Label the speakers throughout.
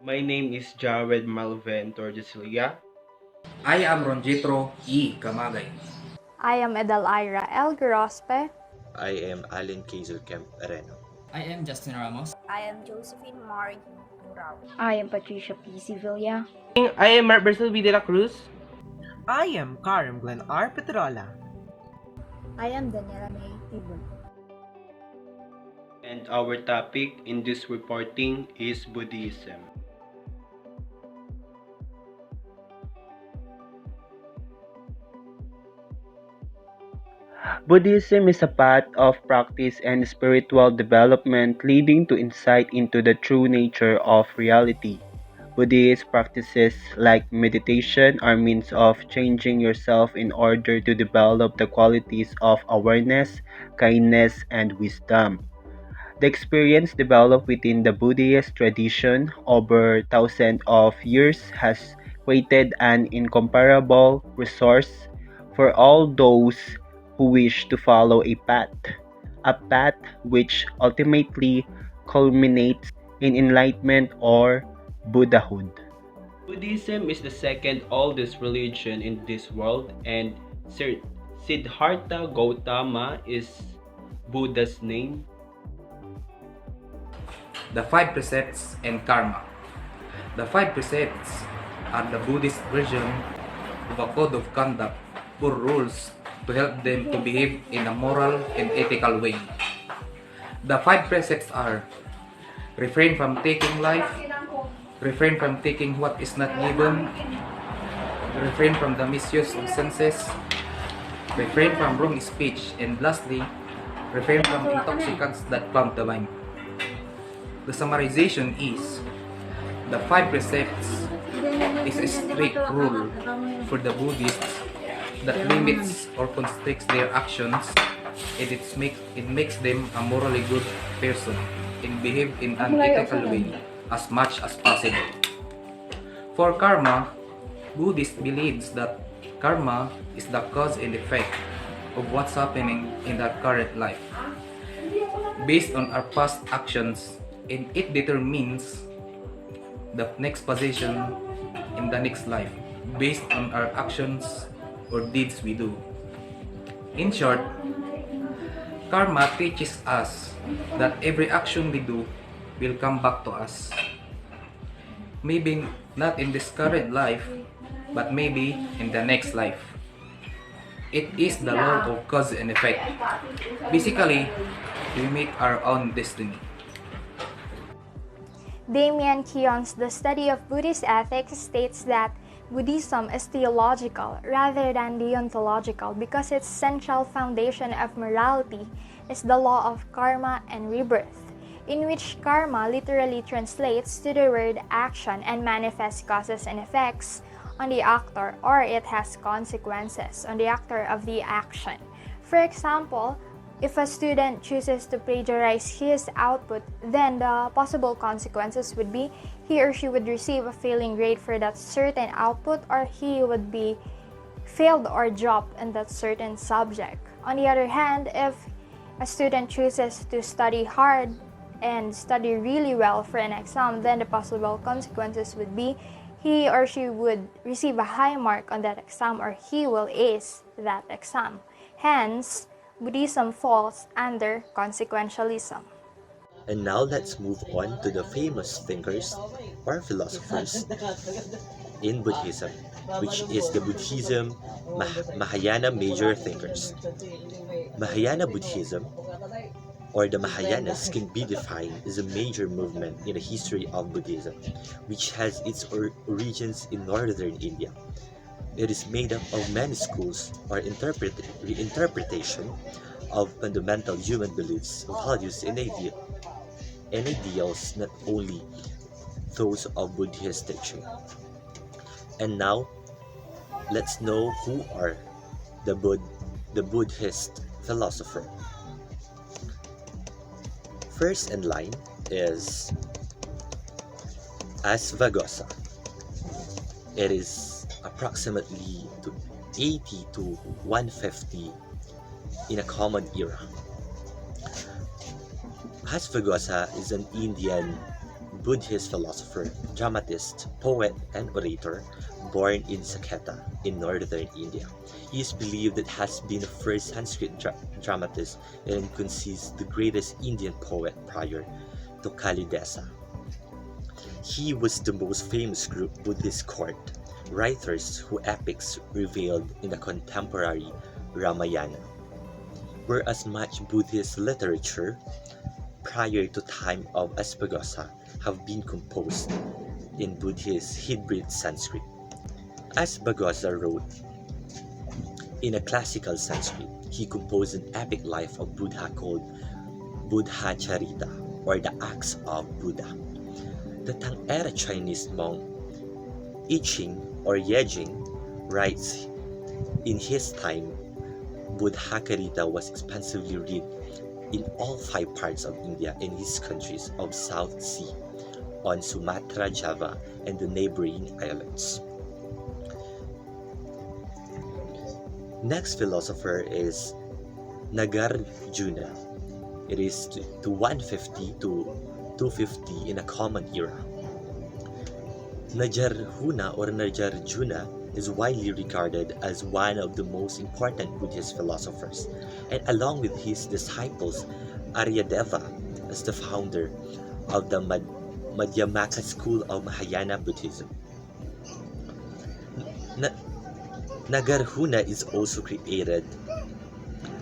Speaker 1: My name is Jared Malven Tordesillas.
Speaker 2: I am Ronjitro E. Camagay.
Speaker 3: I am Adelaira L. Grospe.
Speaker 4: I am Allen Kaiser Kemp Areno.
Speaker 5: I am Justin Ramos.
Speaker 6: I am Josephine Marie Turao.
Speaker 7: I am Patricia P. Sevilla.
Speaker 1: I am Mark B. de la Cruz.
Speaker 8: I am Karim Glenn R. Petrola.
Speaker 6: I am Daniela May Tibon.
Speaker 1: And our topic in this reporting is Buddhism. Buddhism is a path of practice and spiritual development leading to insight into the true nature of reality. Buddhist practices like meditation are means of changing yourself in order to develop the qualities of awareness, kindness, and wisdom. The experience developed within the Buddhist tradition over thousands of years has created an incomparable resource for all those who wish to follow a path which ultimately culminates in enlightenment or Buddhahood. Buddhism is the second oldest religion in this world, and Siddhartha Gautama is Buddha's name.
Speaker 2: The Five Precepts and Karma. The Five Precepts are the Buddhist version of a code of conduct or rules to help them to behave in a moral and ethical way. The five precepts are: refrain from taking life, refrain from taking what is not given, refrain from the misuse of senses, refrain from wrong speech, and lastly, refrain from intoxicants that cloud the mind. The summarization is: the five precepts is a strict rule for the Buddhists that limits or constricts their actions, and it makes them a morally good person and behave in an ethical way as much as possible. For karma, Buddhist believes that karma is the cause and effect of what's happening in our current life, based on our past actions, and it determines the next position in the next life based on our actions or deeds we do. In short, karma teaches us that every action we do will come back to us. Maybe not in this current life, but maybe in the next life. It is the law of cause and effect. Basically, we make our own destiny.
Speaker 3: Damian Keon's The Study of Buddhist Ethics states that Buddhism is theological rather than deontological because its central foundation of morality is the law of karma and rebirth, in which karma literally translates to the word action and manifests causes and effects on the actor, or it has consequences on the actor of the action. For example, if a student chooses to plagiarize his output, then the possible consequences would be he or she would receive a failing grade for that certain output, or he would be failed or dropped in that certain subject. On the other hand, if a student chooses to study hard and study really well for an exam, then the possible consequences would be he or she would receive a high mark on that exam, or he will ace that exam. Hence, Buddhism falls under consequentialism.
Speaker 4: And now let's move on to the famous thinkers or philosophers in Buddhism, which is the Buddhism Mahayana major thinkers. Mahayana Buddhism, or the Mahayanas, can be defined as a major movement in the history of Buddhism, which has its origins in northern India. It is made up of many schools or reinterpretation of fundamental human beliefs, values, and ideals, not only those of Buddhist teaching. And now, let's know who are the Buddhist philosopher. First in line is Asvagosa. It is approximately 80 to 150 in a common era. Asvagosa is an Indian Buddhist philosopher, dramatist, poet, and orator born in Saketa in northern India. He is believed that has been the first Sanskrit dramatist and consists the greatest Indian poet prior to Kalidasa. He was the most famous group Buddhist court writers whose epics revealed in the contemporary Ramayana. Whereas much Buddhist literature prior to time of Aspagosa have been composed in Buddhist hybrid Sanskrit. Aspagosa wrote in a classical Sanskrit. He composed an epic life of Buddha called Buddha Charita, or the Acts of Buddha. The Tang-era Chinese monk I Ching or Yejing writes, in his time, Buddhacharita was expansively read in all 5 parts of India and his countries of South Sea, on Sumatra, Java, and the neighboring islands. Next philosopher is Nagarjuna. It is to 150 to 250 in a common era. Nagarjuna or Nagarjuna is widely regarded as one of the most important Buddhist philosophers, and along with his disciples Aryadeva as the founder of the Madhyamaka school of Mahayana Buddhism. Nagarjuna is also created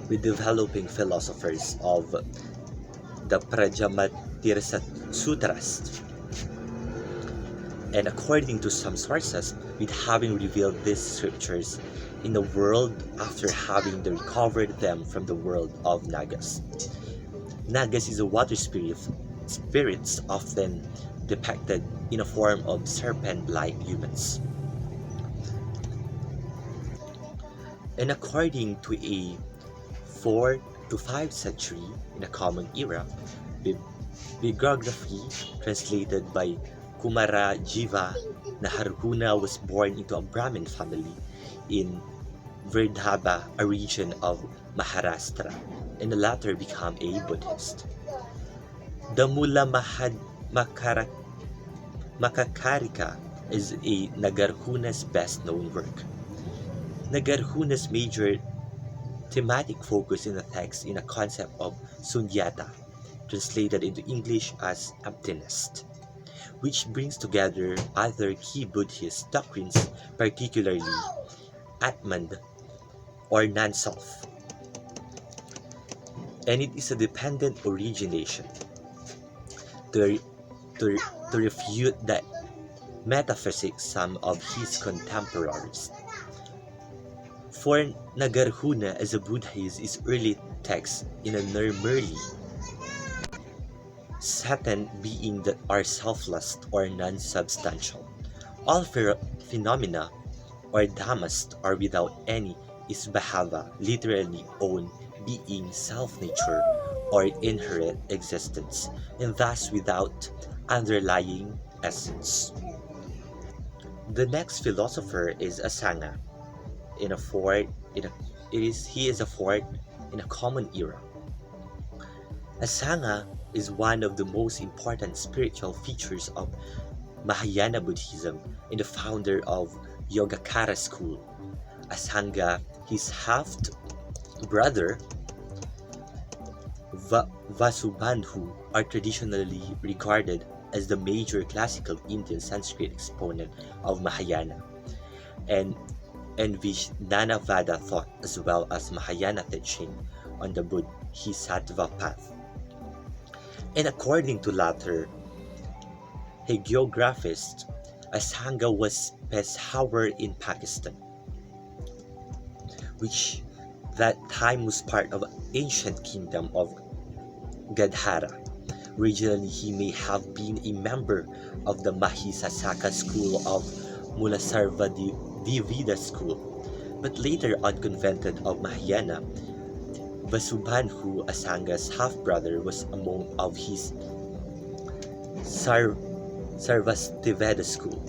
Speaker 4: with developing philosophers of the Prajamatirsa Sutras, and according to some sources, with having revealed these scriptures in the world after having recovered them from the world of Nagas. Nagas is a water spirit, spirits often depicted in a form of serpent-like humans. And according to a 4 to 5 century in a common era, bibliography translated by Kumara Jiva, Nagarjuna was born into a Brahmin family in Virdhaba, a region of Maharashtra, and the latter became a Buddhist. The Mula Makakarika is a Nagarjuna's best-known work. Nagarjuna's major thematic focus in the text in a concept of sunyata, translated into English as emptiness, which brings together other key Buddhist doctrines, particularly Atman or non-self. And it is a dependent origination to refute the metaphysics some of his contemporaries. For Nagarjuna as a Buddhist is early text in a Nirmali, Satan being that are selfless or non-substantial. All phenomena or dhammas are without any isbhava, literally own being, self-nature, or inherent existence, and thus without underlying essence. The next philosopher is Asanga. He is a fourth in a common era. Asanga is one of the most important spiritual features of Mahayana Buddhism and the founder of Yogacara school. Asanga, his half-brother Vasubandhu, are traditionally regarded as the major classical Indian Sanskrit exponent of Mahayana and Vijnanavada thought, as well as Mahayana teaching on the Bodhisattva path. And according to latter hagiographists, Asanga was Peshawar in Pakistan, which that time was part of ancient kingdom of Gadhara. Originally, he may have been a member of the Mahisasaka school of Mulasarva Divida school, but later on converted of Mahayana. Vasubandhu, Asanga's half-brother, was among of his Sarvastiveda school,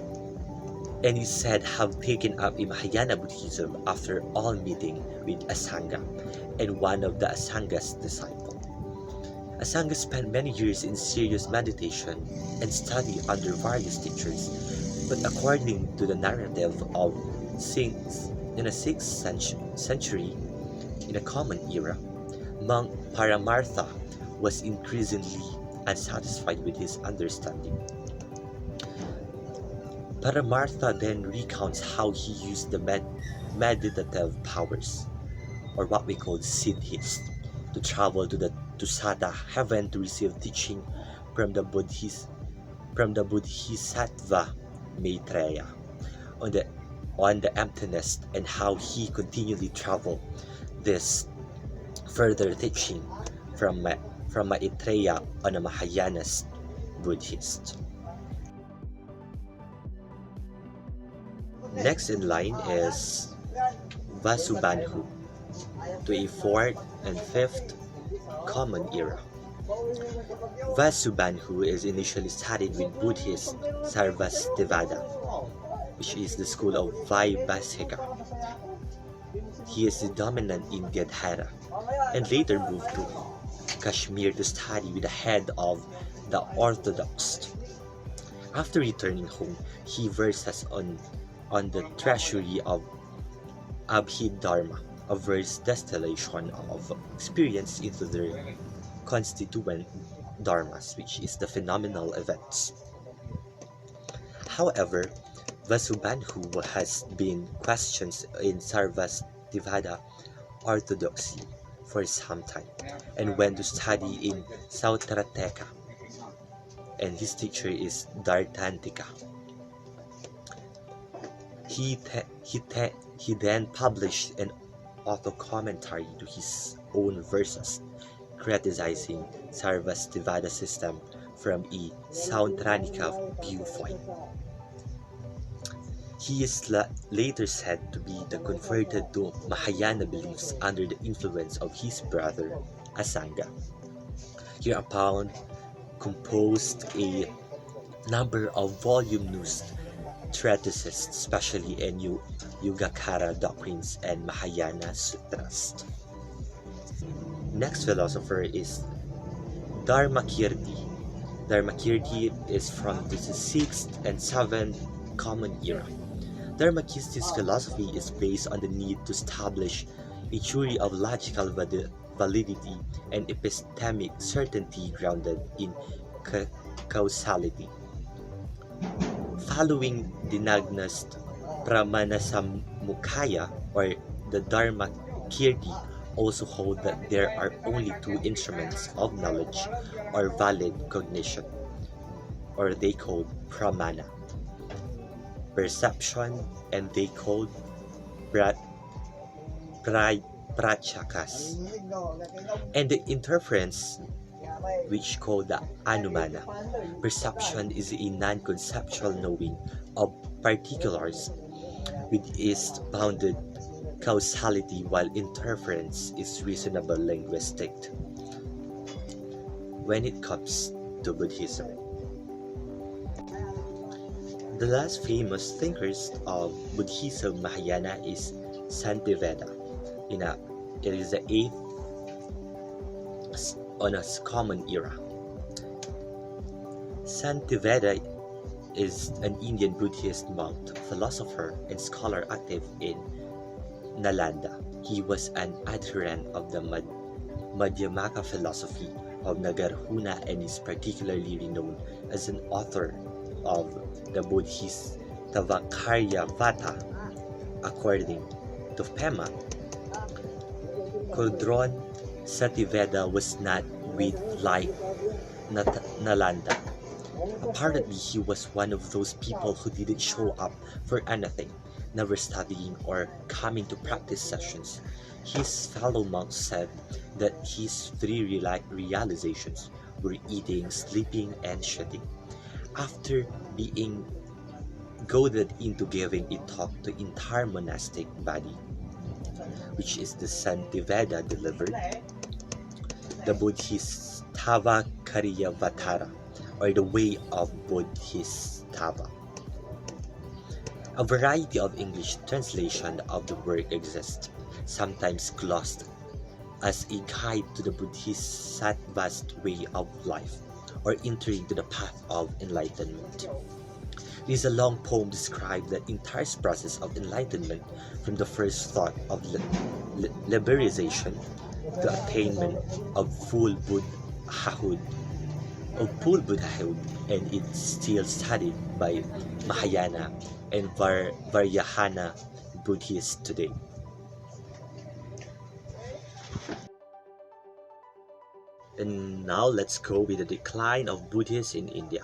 Speaker 4: and is said have taken up a Mahayana Buddhism after all meeting with Asanga and one of the Asanga's disciples. Asanga spent many years in serious meditation and study under various teachers, but according to the narrative of saints in the 6th century, in a common era, monk Paramartha was increasingly unsatisfied with his understanding. Paramartha then recounts how he used the meditative powers, or what we call siddhis, to travel to the Tusata heaven to receive teaching from the Bodhisattva Maitreya on the emptiness, and how he continually traveled this further teaching from Maitreya on a Mahayanist Buddhist. Next in line is Vasubandhu, to a 4th and 5th Common Era. Vasubandhu is initially studied with Buddhist Sarvastivada, which is the school of Vaibhasika. He is the dominant in Gadhara, and later moved to Kashmir to study with the head of the Orthodox. After returning home, he verses on the treasury of Abhidharma, a verse distillation of experience into their constituent dharmas, which is the phenomenal events. However, Vasubandhu has been questioned in Sarvastivada orthodoxy for some time, and went to study in Sautrateka, and his teacher is Dartantika. He then published an auto-commentary to his own verses, criticizing Sarvastivada system from a Sautranika viewpoint. He is later said to be converted to Mahayana beliefs under the influence of his brother Asanga. Hereupon composed a number of voluminous treatises, especially in Yogacara doctrines and Mahayana sutras. Next philosopher is Dharmakirti. Dharmakirti is from the 6th and 7th Common Era. Dharmakirti's philosophy is based on the need to establish a theory of logical validity and epistemic certainty grounded in causality. Following Dinagnost Pramanasamukaya, or the Dharmakirti, also hold that there are only two instruments of knowledge or valid cognition, or they called pramana: perception, and they called prachakas, and the interference, which called the anumana. Perception is a non-conceptual knowing of particulars with its bounded causality, while interference is reasonable linguistic. When it comes to Buddhism, the last famous thinkers of Buddhism Mahayana is Santiveda. It is the 8th on a common era. Santiveda is an Indian Buddhist monk, philosopher, and scholar active in Nalanda. He was an adherent of the Madhyamaka philosophy of Nagarjuna and is particularly renowned as an author of the Bodhisattvakarya Vata. According to Pema, Kodron Sativeda was not with like Nalanda. Apparently, he was one of those people who didn't show up for anything, never studying or coming to practice sessions. His fellow monks said that his three realizations were eating, sleeping, and shitting. After being goaded into giving a talk to entire monastic body, which is the Santiveda delivered, the Bodhisattvakarya or the way of Bodhisattva. A variety of English translation of the work exists, sometimes glossed as a guide to the Bodhisattva's way of life, or entering to the path of enlightenment. It is a long poem describing the entire process of enlightenment from the first thought of liberalization to attainment of full Buddhahood, and it's still studied by Mahayana and Vajrayana Buddhists today. And now let's go with the decline of Buddhism in India.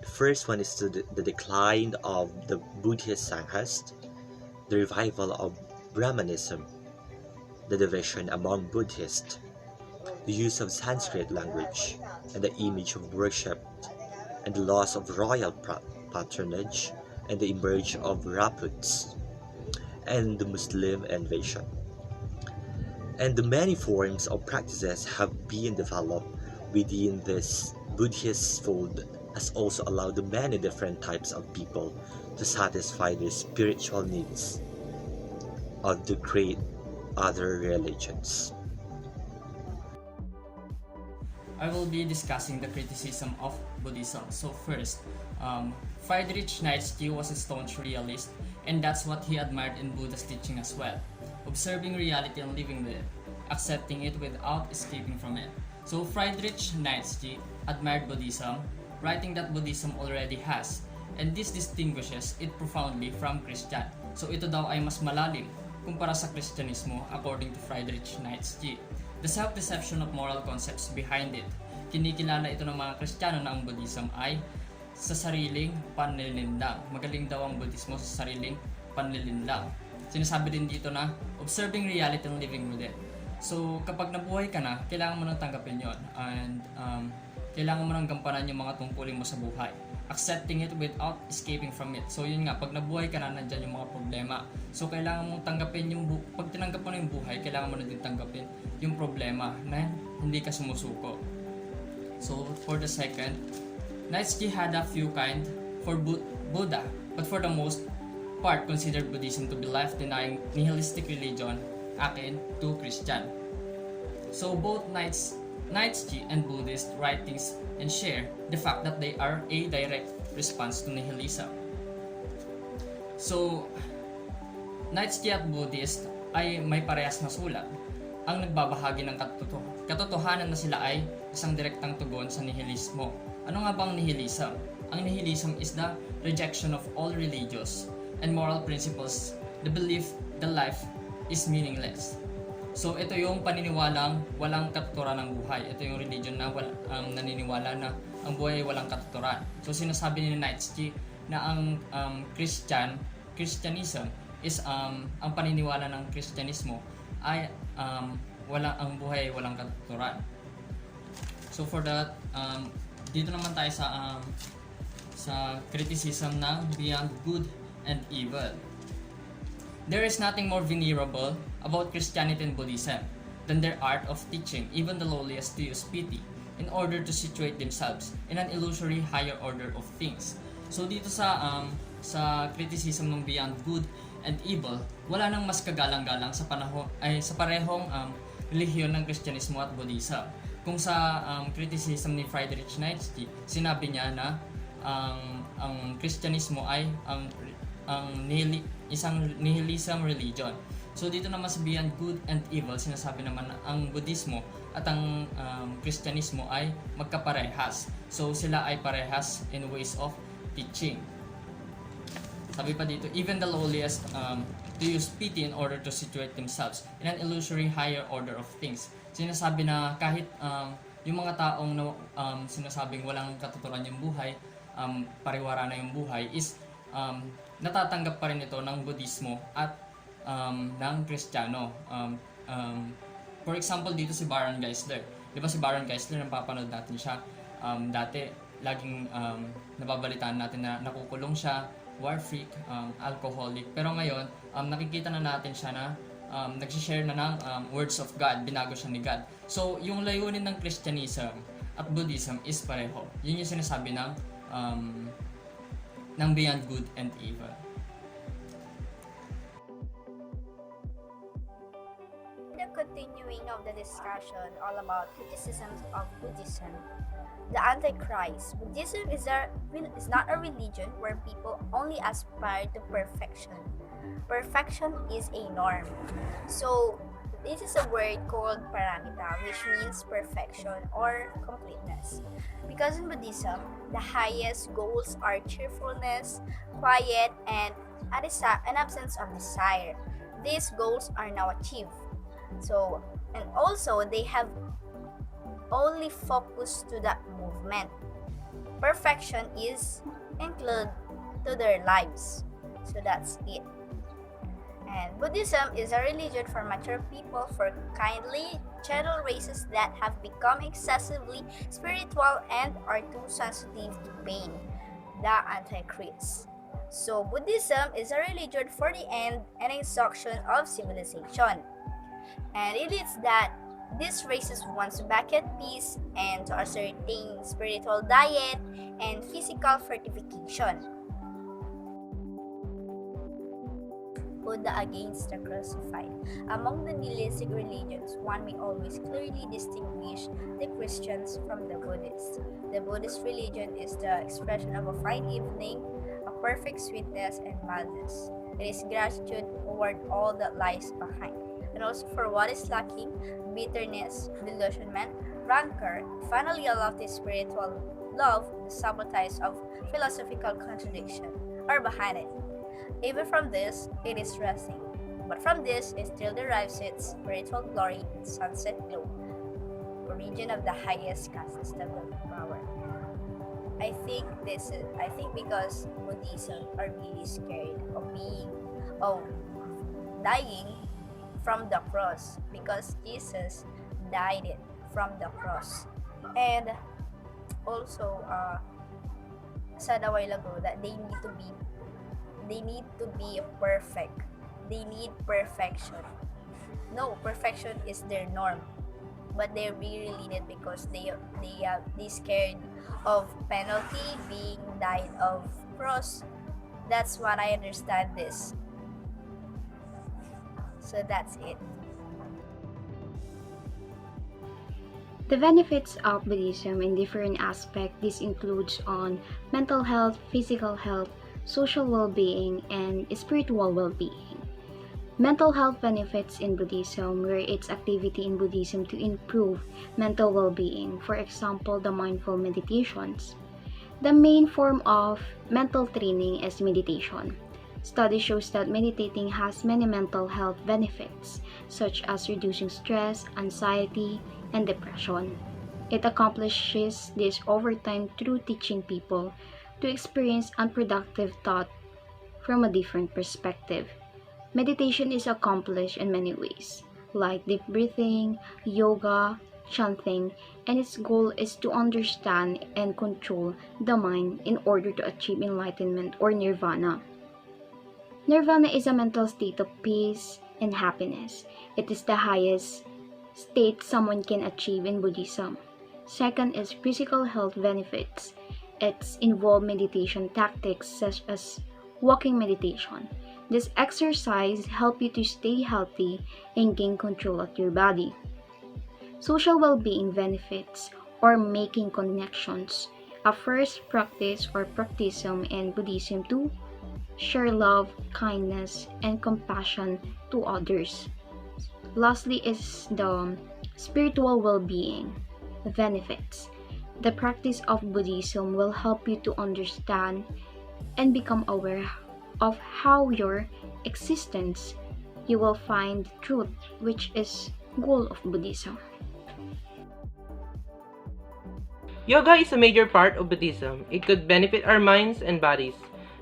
Speaker 4: The first one is the decline of the Buddhist Sanghas, the revival of Brahmanism, the division among Buddhists, the use of Sanskrit language and the image of worship, and the loss of royal patronage, and the emergence of Rajputs, and the Muslim invasion. And the many forms of practices have been developed within this Buddhist fold has also allowed the many different types of people to satisfy their spiritual needs of the great other religions.
Speaker 5: I will be discussing the criticism of Buddhism. So first, Friedrich Nietzsche was a staunch realist, and that's what he admired in Buddha's teaching as well. Observing reality and living with it, accepting it without escaping from it. So Friedrich Nietzsche admired Buddhism, writing that Buddhism already has, and this distinguishes it profoundly from Christian. So ito daw ay mas malalim kumpara sa Kristyanismo according to Friedrich Nietzsche. The self-deception of moral concepts behind it. Kinikilala ito ng mga Kristiyano na ang Buddhism ay sa sariling panlilinlang. Magaling daw ang Buddhismo sa sariling panlilinlang. Sinasabi din dito na observing reality and living with it. So kapag nabuhay ka na, kailangan mo nang tanggapin yon, and kailangan mo nang gampanan yung mga tungkulin mo sa buhay. Accepting it without escaping from it. So yun nga, pag nabuhay ka na, nandyan yung mga problema. So kailangan mong tanggapin pag tinanggap mo na yung buhay, kailangan mo na din tanggapin yung problema na hindi ka sumusuko. So for the second, Nietzsche had a few kind for Buddha, but for the most part considered Buddhism to be life-denying nihilistic religion akin to Christian. So both Nietzsche and Buddhist writings and share the fact that they are a direct response to nihilism. So Nietzsche at Buddhist ay may parehas na sulat ang nagbabahagi ng katotohanan na sila ay isang direktang tugon sa nihilismo. Ano nga bang nihilism? Ang nihilism is the rejection of all religious and moral principles, the belief that life is meaningless. So ito yung paniniwalang walang katuturan ng buhay. Ito yung religion na naniniwala na ang buhay ay walang katuturan. So sinasabi ni Nietzsche na ang Christianism is ang paniniwala ng Kristyanismo ay ang buhay ay walang katuturan. So for that, dito naman tayo sa criticism ng beyond good and evil. There is nothing more venerable about Christianity and Buddhism than their art of teaching even the lowliest to use pity in order to situate themselves in an illusory higher order of things. So dito sa criticism ng beyond good and evil, wala nang mas kagalang-galang sa parehong relihiyon ng Kristyanismo at Buddhism. Kung sa criticism ni Friedrich Nietzsche, sinabi niya na ang Kristyanismo ay isang nihilism religion. So dito naman sa beyond good and evil, sinasabi naman na ang Buddhismo at ang Kristyanismo ay magkaparehas. So sila ay parehas in ways of teaching. Sabi pa dito, even the lowliest to use pity in order to situate themselves in an illusory higher order of things. Sinasabi na kahit yung mga taong sinasabing walang katuturan yung buhay, pariwara na yung buhay, is natatanggap pa rin ito ng Buddhismo at ng Kristiyano. For example, dito si Baron Geisler. Di ba si Baron Geisler, napapanood natin siya dati, laging nababalitaan natin na nakukulong siya, war freak, alcoholic. Pero ngayon, nakikita na natin siya na nagsishare na ng words of God, binago siya ni God. So, yung layunin ng Christianism at Buddhism is pareho. Yun yung sinasabi ng beyond good and evil.
Speaker 6: The continuing of discussion all about criticisms of Buddhism. The Antichrist. Buddhism is not a religion where people only aspire to perfection. Perfection is a norm. So, this is a word called paramita, which means perfection or completeness. Because in Buddhism, the highest goals are cheerfulness, quiet, and an absence of desire. These goals are now achieved. So, and also they have only focus to that movement. Perfection is included to their lives. So that's it. And Buddhism is a religion for mature people, for kindly, gentle races that have become excessively spiritual and are too sensitive to pain, the Antichrist. So Buddhism is a religion for the end and instruction of civilization. And it is that these races wants back at peace and to ascertain spiritual diet and physical fortification. Buddha against the crucified. Among the nihilistic religions, one may always clearly distinguish the Christians from the Buddhists. The Buddhist religion is the expression of a fine evening, a perfect sweetness and mildness. It is gratitude toward all that lies behind, and also for what is lacking, bitterness, delusionment, rancor, finally a lofty spiritual love, the sabotage of philosophical contradiction, are behind it. Even from this, it is resting. But from this, it still derives its spiritual glory in sunset glow, origin of the highest contestable power. I think because Buddhism are really scared of dying from the cross, because Jesus died it from the cross. And also said a while ago that they need to be perfect. They need perfection. No, perfection is their norm, but they really need it because they scared of penalty, being died of cross. That's what I understand this. So that's it.
Speaker 7: The benefits of Buddhism in different aspects. This includes on mental health, physical health, social well-being, and spiritual well-being. Mental health benefits in Buddhism, where its activity in Buddhism to improve mental well-being, for example, the mindful meditations. The main form of mental training is meditation. Study shows that meditating has many mental health benefits, such as reducing stress, anxiety, and depression. It accomplishes this over time through teaching people to experience unproductive thought from a different perspective. Meditation is accomplished in many ways, like deep breathing, yoga, chanting, and its goal is to understand and control the mind in order to achieve enlightenment or nirvana. Nirvana is a mental state of peace and happiness. It is the highest state someone can achieve in Buddhism. Second is physical health benefits. It's involve meditation tactics such as walking meditation. This exercise help you to stay healthy and gain control of your body. Social well-being benefits or making connections. A first practice or practice in Buddhism to share love, kindness, and compassion to others. Lastly is the spiritual well-being benefits. The practice of Buddhism will help you to understand and become aware of how your existence. You will find truth, which is goal of Buddhism.
Speaker 9: Yoga is a major part of Buddhism. It could benefit our minds and bodies.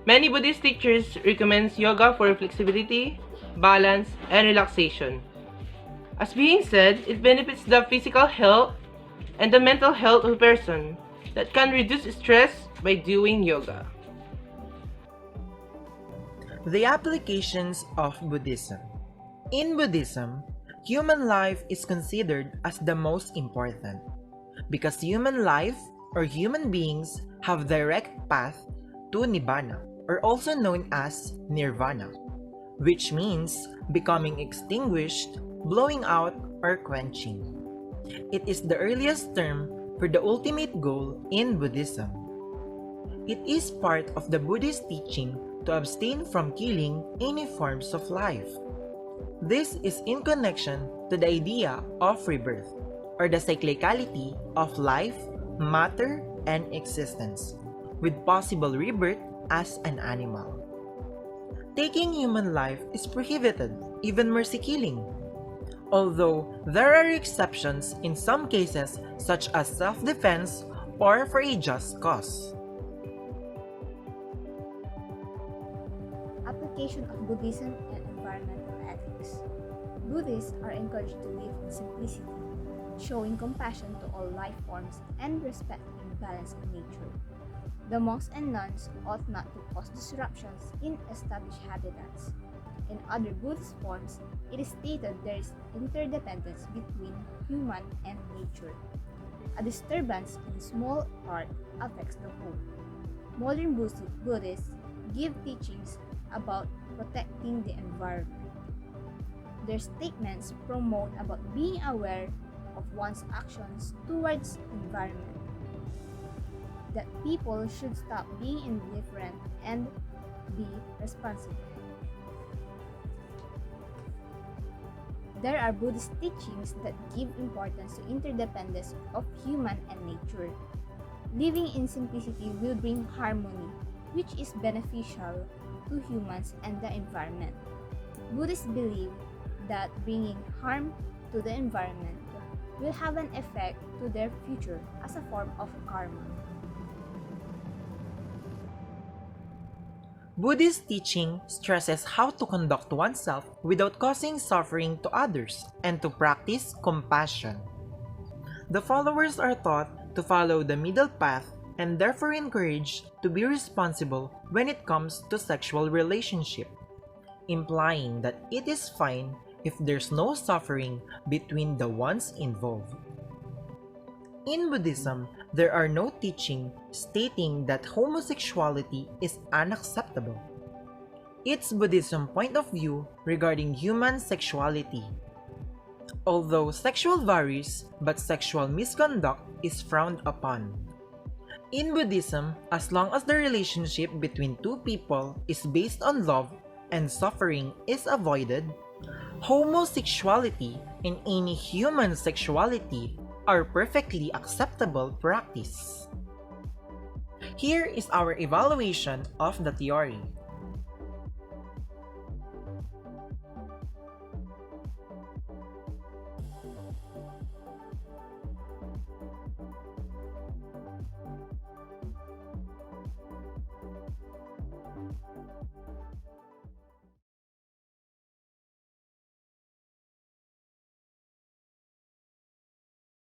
Speaker 9: Many Buddhist teachers recommend yoga for flexibility, balance, and relaxation. As being said, it benefits the physical health and the mental health of a person that can reduce stress by doing yoga.
Speaker 8: The applications of Buddhism. In Buddhism, human life is considered as the most important because human life or human beings have direct path to Nibbana, or also known as Nirvana, which means becoming extinguished, blowing out, or quenching. It is the earliest term for the ultimate goal in Buddhism. It is part of the Buddhist teaching to abstain from killing any forms of life. This is in connection to the idea of rebirth, or the cyclicality of life, matter, and existence, with possible rebirth as an animal. Taking human life is prohibited, even mercy killing. Although there are exceptions in some cases such as self-defense or for a just cause.
Speaker 6: Application of Buddhism and environmental ethics. Buddhists are encouraged to live in simplicity, showing compassion to all life forms and respecting balance in nature. The monks and nuns ought not to cause disruptions in established habitats. In other Buddhist forms, it is stated there is interdependence between human and nature. A disturbance in a small part affects the whole. Modern Buddhists give teachings about protecting the environment. Their statements promote about being aware of one's actions towards environment. That people should stop being indifferent and be responsible. There are Buddhist teachings that give importance to interdependence of human and nature. Living in simplicity will bring harmony, which is beneficial to humans and the environment. Buddhists believe that bringing harm to the environment will have an effect to their future as a form of karma.
Speaker 8: Buddhist teaching stresses how to conduct oneself without causing suffering to others and to practice compassion. The followers are taught to follow the middle path and therefore encouraged to be responsible when it comes to sexual relationship, implying that it is fine if there's no suffering between the ones involved. In Buddhism, there are no teaching stating that homosexuality is unacceptable. It's Buddhism point of view regarding human sexuality. Although sexual varies, but sexual misconduct is frowned upon. In Buddhism, as long as the relationship between two people is based on love and suffering is avoided, homosexuality and any human sexuality are perfectly acceptable practice. Here is our evaluation of the theory.